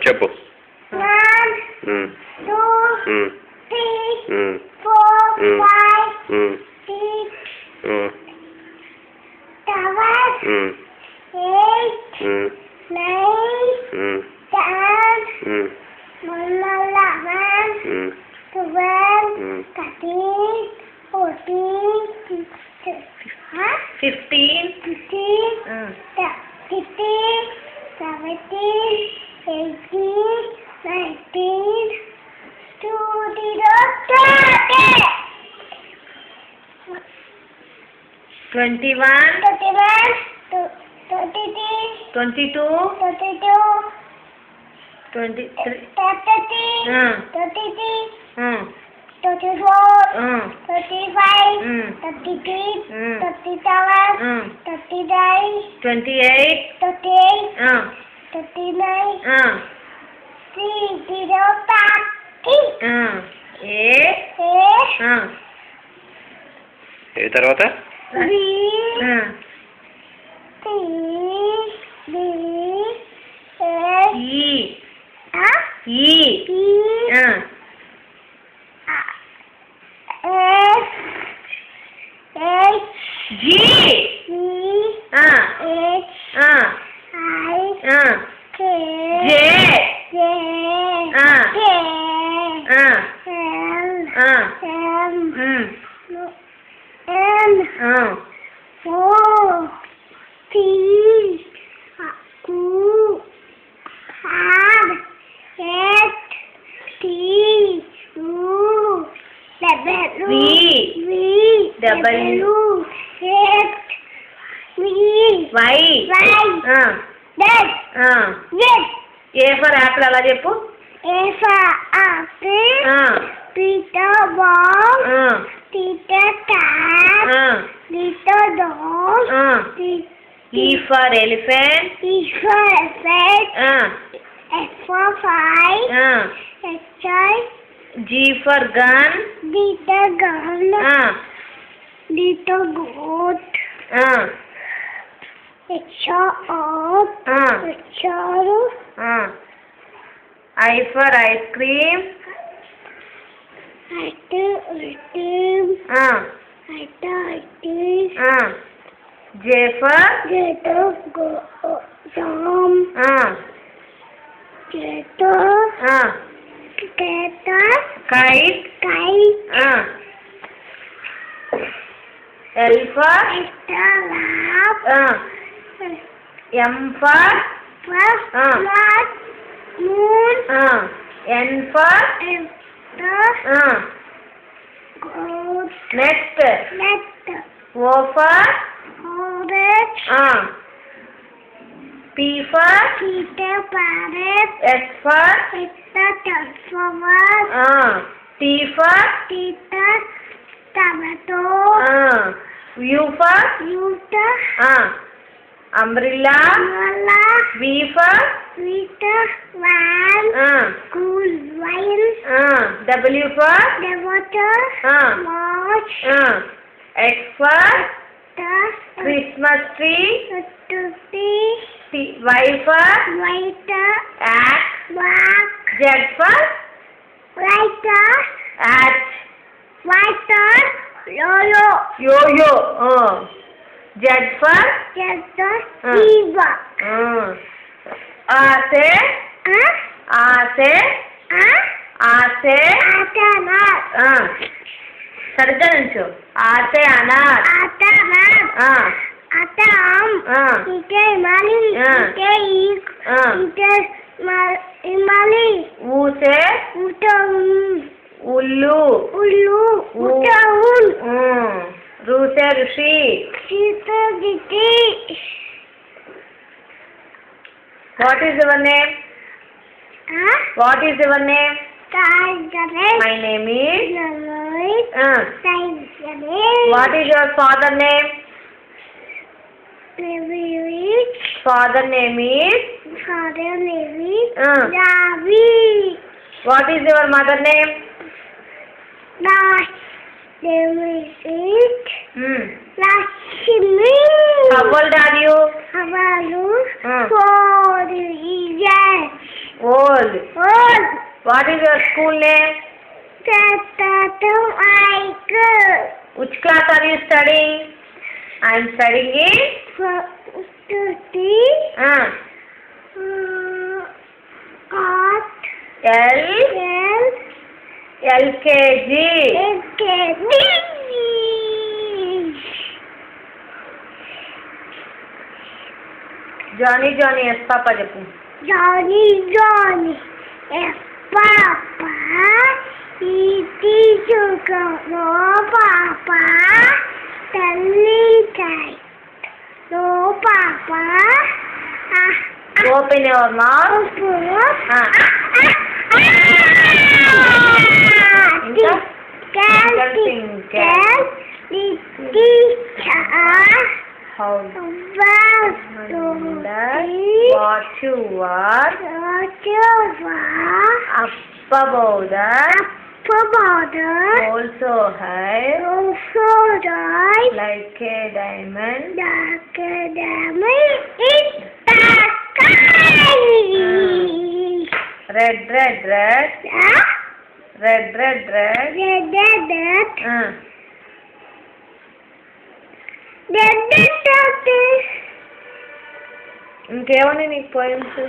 చెప్పు. 1 ఉమ్, 2 ఉమ్, 3 ఉమ్, 4 ఉమ్, 5 ఉమ్, 6 ఉమ్, 7 ఉమ్, 8 ఉమ్, 9 ఉమ్, 10 ఉమ్, 11 ఉమ్, 12 ఉమ్. 13 14 15 15 16 17 18 19 20 21 22 23 34 35 36 37 39 28 38 39 ఏ తర్వాత A for Apple అలా చెప్పు. A for apple, B for ball, C for cat, D for dog, E for elephant, E for elephant, F for five, H for G for gun, D for gun, D for goat, H for oak, H for I for ice cream, J for kite, L for M for moon, N for goat, next net, O for orange, P for Peter parrot, S for transformer, T for Peter tomato, U for Peter umbrella, V for Peter van, cool wine, W for the water, watch, X for the Christmas tree, to see, Y for white, axe, black, Z for white, white, yo-yo, Z for just zebra, A से సరిగ్గా నుంచో ఆ से अनार, ऊ से उल्लू, रू से ऋषि. What is your name? What is your name? My name is. What is your father name? Father name is. Ravi. What is your mother name? Lakshmi. How old are you? How are you? 4 years. Old. Old. What is your school name? Which class are you studying? I am studying in LKG. Johnny, yes, Papa చెప్పు. Johnny, yes, Papa. It is no Papa. Telly tight. No Papa. Open your mouth. How what you are up above that also high like a diamond in the sky. red ఇంకేమని నీకు poems